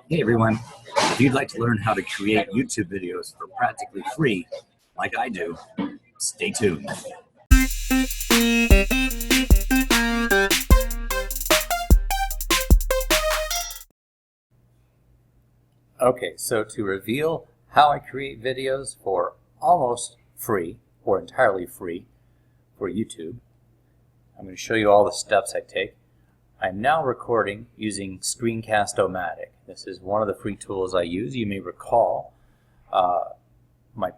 Hey everyone, if you'd like to learn how to create YouTube videos for practically free, like I do, stay tuned. Okay, so to reveal how I create videos for almost free or entirely free for YouTube, I'm going to show you all the steps I take. I'm now recording using Screencast-O-Matic. This is one of the free tools I use. You may recall my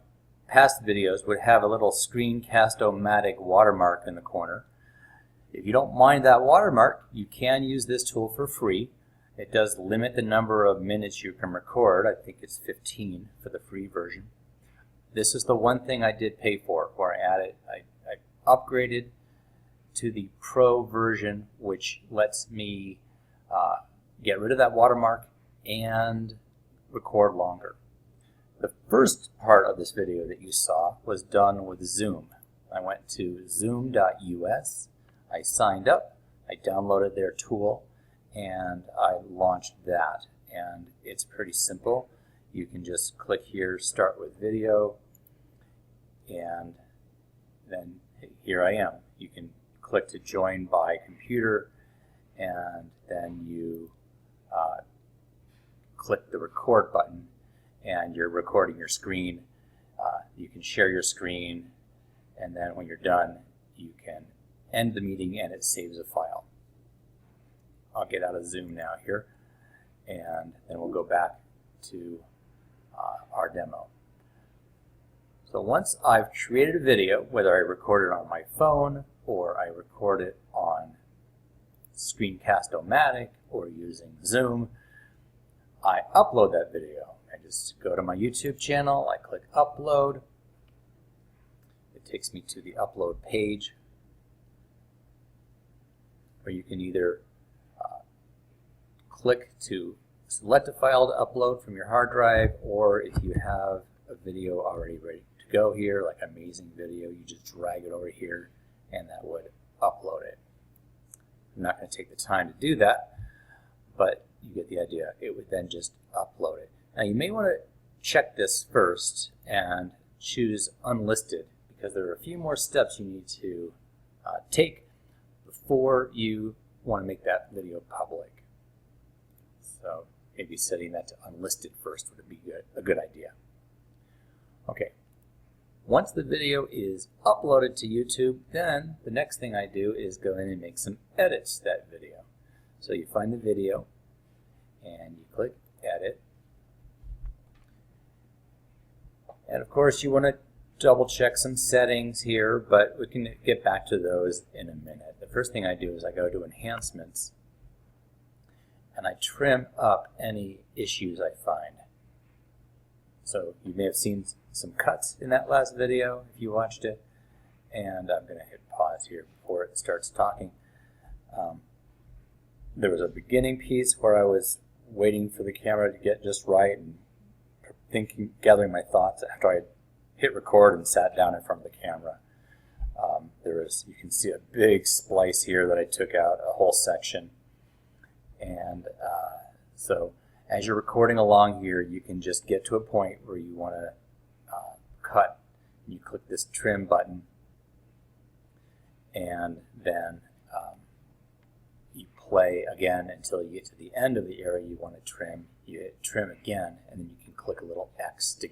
past videos would have a little Screencast-O-Matic watermark in the corner. If you don't mind that watermark, you can use this tool for free. It does limit the number of minutes you can record. I think it's 15 for the free version. This is the one thing I did pay for, where I upgraded to the Pro version, which lets me get rid of that watermark and record longer. The first part of this video that you saw was done with Zoom. I went to zoom.us, I signed up, I downloaded their tool, and I launched that. And it's pretty simple. You can just click here, start with video, and then here I am. You can click to join by computer, and then you click the record button, and you're recording your screen. You can share your screen, and then when you're done, you can end the meeting and it saves a file. I'll get out of Zoom now here, and then we'll go back to our demo. So once I've created a video, whether I record it on my phone or I record it on Screencast-O-Matic or using Zoom, I upload that video. I just go to my YouTube channel, I click upload. It takes me to the upload page, where you can either click to select a file to upload from your hard drive, or if you have a video already ready to go here, like Amazing Video, you just drag it over here and that would upload it. I'm not going to take the time to do that, but you get the idea. It would then just upload it. Now you may want to check this first and choose unlisted, because there are a few more steps you need to take before you want to make that video public. So maybe setting that to unlisted first would be a good idea. Okay, once the video is uploaded to YouTube, then the next thing I do is go in and make some edits to that video. So you find the video and you click edit. And of course you want to double check some settings here, but we can get back to those in a minute. The first thing I do is I go to enhancements and I trim up any issues I find. So you may have seen some cuts in that last video if you watched it, and I'm going to hit pause here before it starts talking. There was a beginning piece where I was waiting for the camera to get just right and gathering my thoughts after I had hit record and sat down in front of the camera. You can see a big splice here that I took out, a whole section. And so as you're recording along here, you can just get to a point where you want to cut. You click this trim button, and then you play again until you get to the end of the area you want to trim. You hit trim again, and then you can click a little X to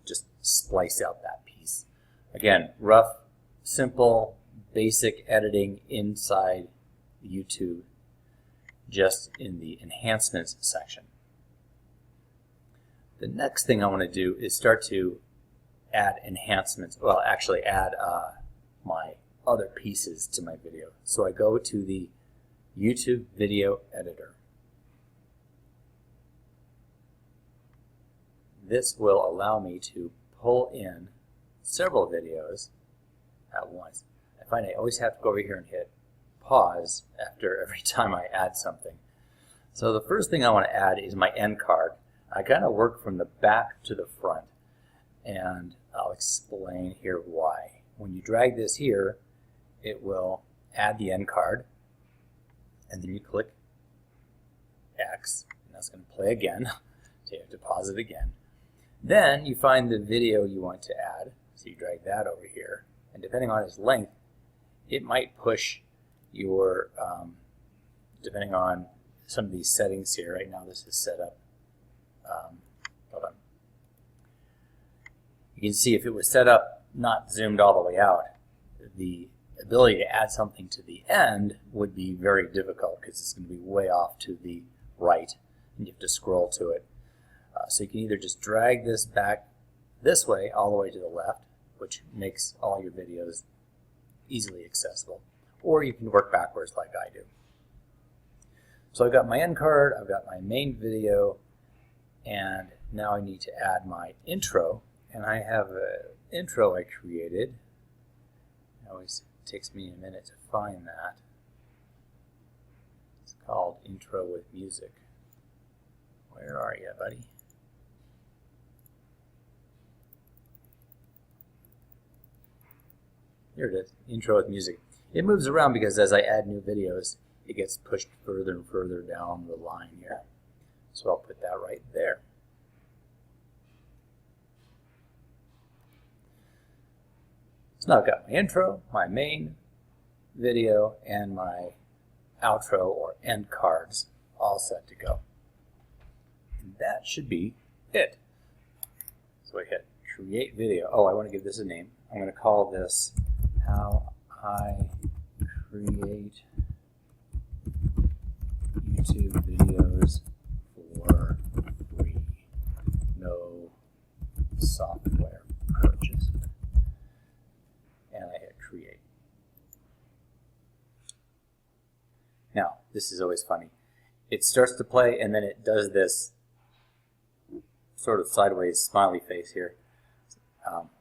just splice out that piece. Again, rough, simple, basic editing inside YouTube, just in the enhancements section. The next thing I want to do is start to add enhancements, well, actually add my other pieces to my video. So I go to the YouTube video editor. This will allow me to pull in several videos at once. I find I always have to go over here and hit pause after every time I add something. So the first thing I want to add is my end card. I kind of work from the back to the front, and I'll explain here why. When you drag this here, it will add the end card, and then you click X, and it's going to play again. So you have to pause it again. Then you find the video you want to add. So you drag that over here. And depending on its length, it might push your, depending on some of these settings here. Right now this is set up. Hold on. You can see if it was set up not zoomed all the way out, the ability to add something to the end would be very difficult because it's going to be way off to the right and you have to scroll to it. So you can either just drag this back this way all the way to the left, which makes all your videos easily accessible, or you can work backwards like I do. So I've got my end card, I've got my main video, and now I need to add my intro. And I have an intro I created. It always takes me a minute to find that. It's called Intro with Music. Where are you, buddy? Here it is, Intro with Music. It moves around because as I add new videos, it gets pushed further and further down the line here. So I'll put that right there. So now I've got my intro, my main video, and my outro or end cards all set to go. And that should be it. So I hit create video. Oh, I want to give this a name. I'm going to call this How I Create YouTube Videos for Free. No software purchase. And I hit create. Now, this is always funny. It starts to play and then it does this sort of sideways smiley face here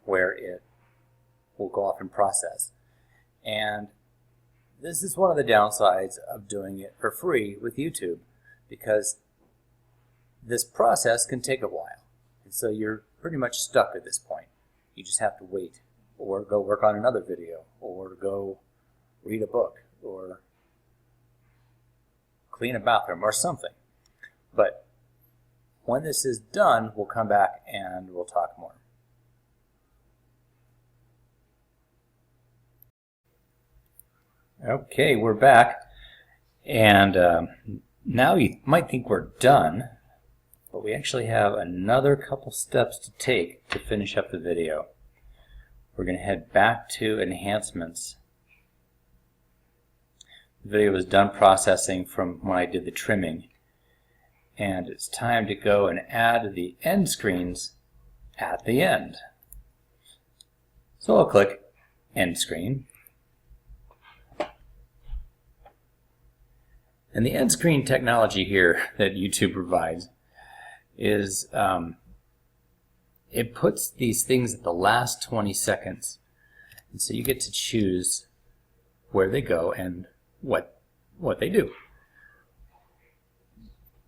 where it will go off and process. And this is one of the downsides of doing it for free with YouTube, because this process can take a while. And so you're pretty much stuck at this point. You just have to wait, or go work on another video, or go read a book, or clean a bathroom, or something. But when this is done, we'll come back and we'll talk more. Okay, we're back, and now you might think we're done, but we actually have another couple steps to take to finish up the video. We're going to head back to enhancements. The video was done processing from when I did the trimming, and it's time to go and add the end screens at the end. So I'll click end screen. And the end screen technology here that YouTube provides is it puts these things at the last 20 seconds. And so you get to choose where they go and what they do.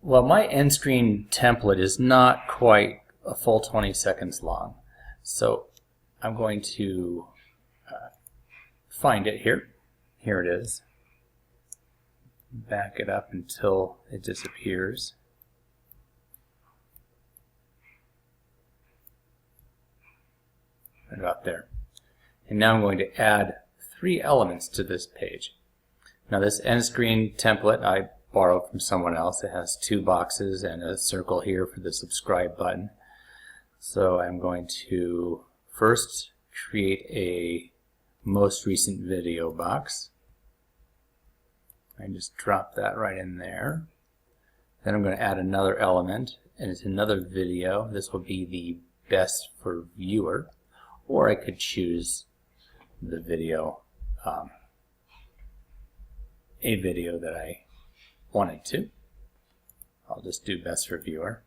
Well, my end screen template is not quite a full 20 seconds long. So I'm going to find it here. Here it is. Back it up until it disappears. Right about there. And now I'm going to add 3 elements to this page. Now this end screen template I borrowed from someone else. It has 2 boxes and a circle here for the subscribe button. So I'm going to first create a most recent video box. I just drop that right in there. Then I'm going to add another element, and it's another video. This will be the best for viewer, or I could choose the video, a video that I wanted to. I'll just do best for viewer.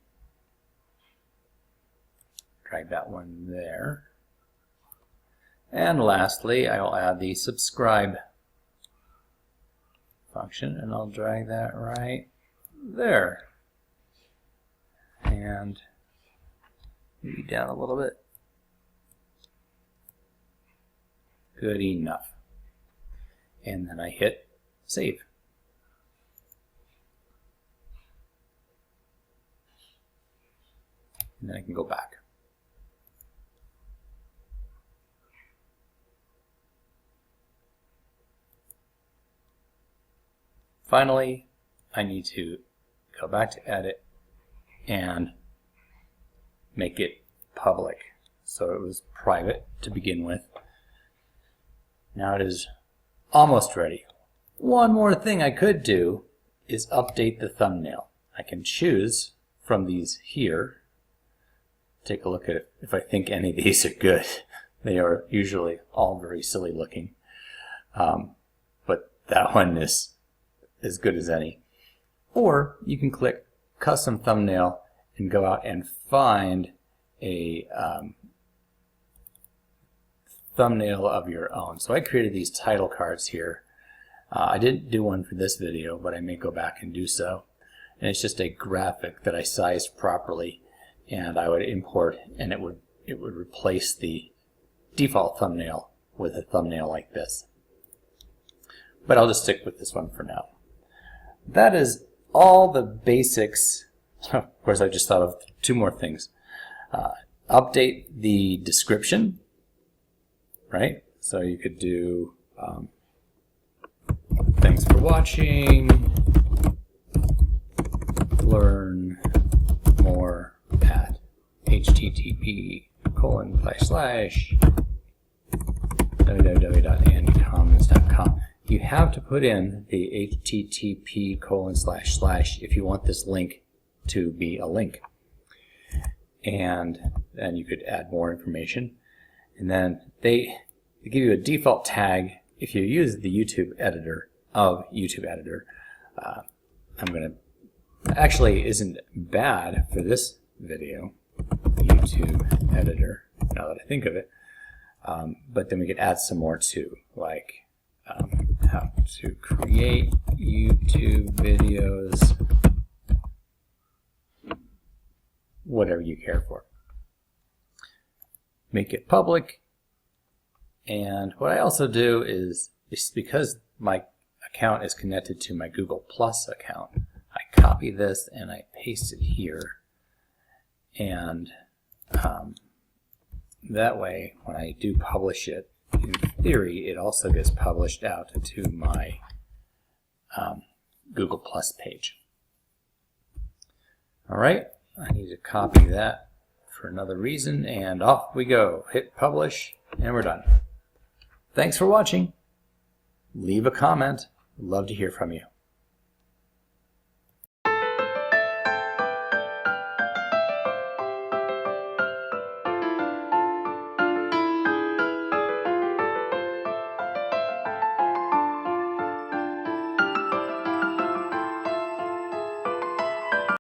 Drag that one there. And lastly, I will add the subscribe function, and I'll drag that right there. And maybe down a little bit. Good enough. And then I hit save. and then I can go back. Finally, I need to go back to edit and make it public. So it was private to begin with. Now it is almost ready. One more thing I could do is update the thumbnail. I can choose from these here. Take a look at it if I think any of these are good. They are usually all very silly looking. But that one is as good as any. Or you can click custom thumbnail and go out and find a thumbnail of your own. So I created these title cards here. I didn't do one for this video, but I may go back and do so. And it's just a graphic that I sized properly, and I would import, and it would replace the default thumbnail with a thumbnail like this. But I'll just stick with this one for now. That is all the basics. Of course, I just thought of two more things. Update the description, right? So you could do thanks for watching, learn more at http://www.andycommons.com. You have to put in the http:// if you want this link to be a link. And then you could add more information. And then they give you a default tag if you use the YouTube editor of YouTube Editor. I'm going to, actually isn't bad for this video, YouTube Editor, now that I think of it. But then we could add some more too, like how to create YouTube videos, whatever you care for. Make it public. And what I also do is because my account is connected to my Google Plus account, I copy this and I paste it here. And that way, when I do publish it, in theory, it also gets published out to my Google Plus page. All right, I need to copy that for another reason, and off we go. Hit publish, and we're done. Thanks for watching. Leave a comment. Love to hear from you.